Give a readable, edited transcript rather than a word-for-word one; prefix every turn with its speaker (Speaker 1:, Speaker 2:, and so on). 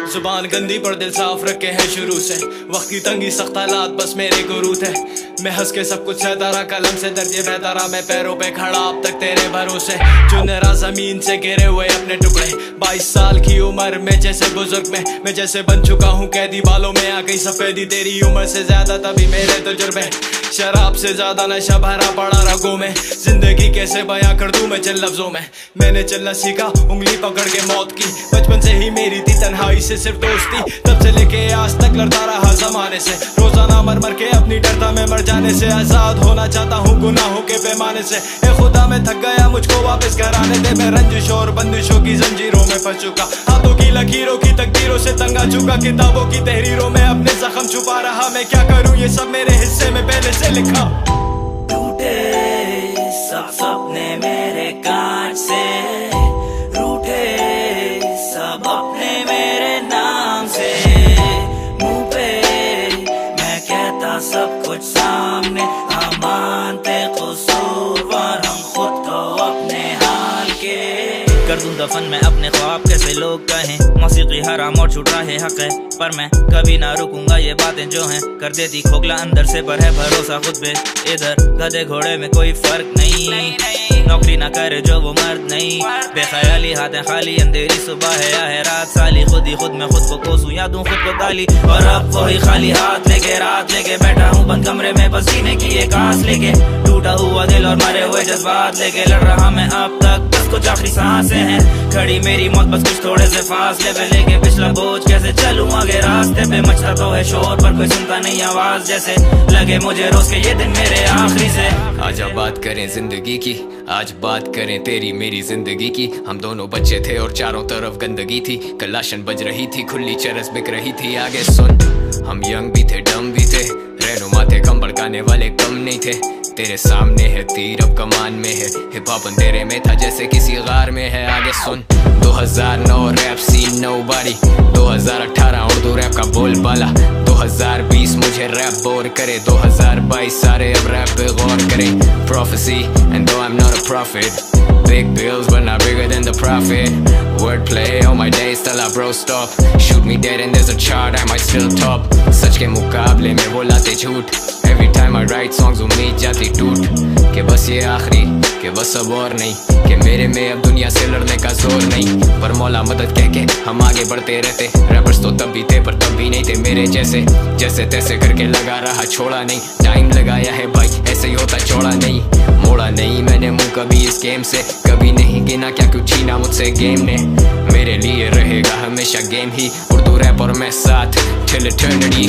Speaker 1: जुबान गंदी पर दिल साफ रखे है शुरू से। वक्त की तंगी सख्त हालात बस मेरे को रूत है। मैं हंस के सब कुछ सहता रहा, कलम से दर्जे बहता रहा। मैं पैरों पे खड़ा अब तक तेरे भरोसे, जो नरा जमीन से गिरे हुए अपने टुकड़े। 22 साल की उम्र में जैसे बुजुर्ग में मैं जैसे बन चुका हूँ कैदी। बालों में आ गई सफेदी, तेरी उम्र से ज्यादा तभी मेरे तजुर्बे। शराब से ज्यादा नशा भरा पड़ा रगों में। जिंदगी कैसे बयां कर दूं मैं चंद लफ्जों में। मैंने चलना सीखा उंगली पकड़ के मौत की। बचपन से ही मेरी थी तन्हाई से सिर्फ दोस्ती, तब से लेके आज तक लड़ता रहा जमाने से। रोजाना मर मर के अपनी डरता मैं मर जाने से। आजाद होना चाहता हूँ गुनाहों के पैमाने से। ए खुदा मैं थक गया, मुझको वापस घर आने दे। मैं रंजिशों और बंदिशों की जंजीरों में फंस चुका। हाथों की लकीरों की तकदीरों से तंग आ चुका। किताबों की तहरीरों में अपने जख्म छुपा रहा। मैं क्या करूँ ये सब मेरे हिस्से में पहले से लिखा।
Speaker 2: टूटे सब सपने मेरे कांच से, रूठे सब अपने मेरे नाम से। मुंह पे मैं कहता सब कुछ सामने, हम मानते कसूरवार हम खुद को अपने हाल के। कर दूं दफन मैं अपने ख्वाब कैसे लोग कहें। मौसीकी हराम और छुट रहा है हक है, पर मैं कभी ना रुकूंगा ये बातें जो हैं। कर देती खोखला अंदर से पर है भरोसा खुद पे। इधर गधे घोड़े में कोई फर्क नहीं, नौकरी ना करे जो वो मर्द नहीं। बेख्याली हाथें खाली, अंधेरी सुबह है या है रात साली। खुद ही खुद में खुद को कोसूं या दूं खुद को गाली। और अब वही खाली हाथ लेके रात लेके बैठा हूँ बंद कमरे में बस जीने की एक आस लेके। टूटा हुआ दिल और मरे हुए जज्बात लेके लड़ रहा मैं अब तक, बस कुछ आखिरी सांसें हैं। खड़ी मेरी मौत बस कुछ थोड़े से फासले पे लेके। पिछला बोझ कैसे चलूं आगे रास्ते पे। मचता तो है शोर पर कोई सुनता नहीं आवाज, जैसे लगे मुझे रोज के ये दिन मेरे आखिरी से।
Speaker 3: आजा बात करें जिंदगी की, आज बात करें तेरी मेरी जिंदगी की। हम दोनों बच्चे थे और चारों तरफ गंदगी थी। कलाशन बज रही थी, खुली चरस बिक रही थी। आगे सुन, हम यंग भी थे डम भी थे। रहनुमा थे, कम भड़काने वाले कम नहीं थे। तेरे सामने है तीर अब कमान में है। हिप हॉप अंधेरे में था जैसे किसी गार में है। आगे सुन, 2009 rap scene nobody. 2018 Urdu rap का बोलबाला। 2020 मुझे रैप बोर करे। 2022 सारे अब रैप पे गौर करें। Prophecy and though I'm not a prophet, big bills but not bigger than the profit. Wordplay on my days till I bro stop. Shoot me dead and there's a chart I might still top. सच के मुकाबले में वो लाते झूठ। Every time I write songs उम्मीद जाती टूट के बस ये आखिरी, के बस अब और नहीं, कि मेरे में अब दुनिया से लड़ने का जोर नहीं। पर मौला मदद कह के हम आगे बढ़ते रहते। रैपर्स तो तब भी थे पर तब भी नहीं थे मेरे जैसे। जैसे तैसे करके लगा रहा, छोड़ा नहीं। टाइम लगाया है भाई, ऐसे ही होता छोड़ा नहीं। मोड़ा नहीं मैंने मुंह कभी इस गेम से। कभी नहीं गिना क्या कुछ छीना मुझसे गेम ने। मेरे लिए रहेगा हमेशा गेम ही। उर्दू रैप और मैं साथ till eternity।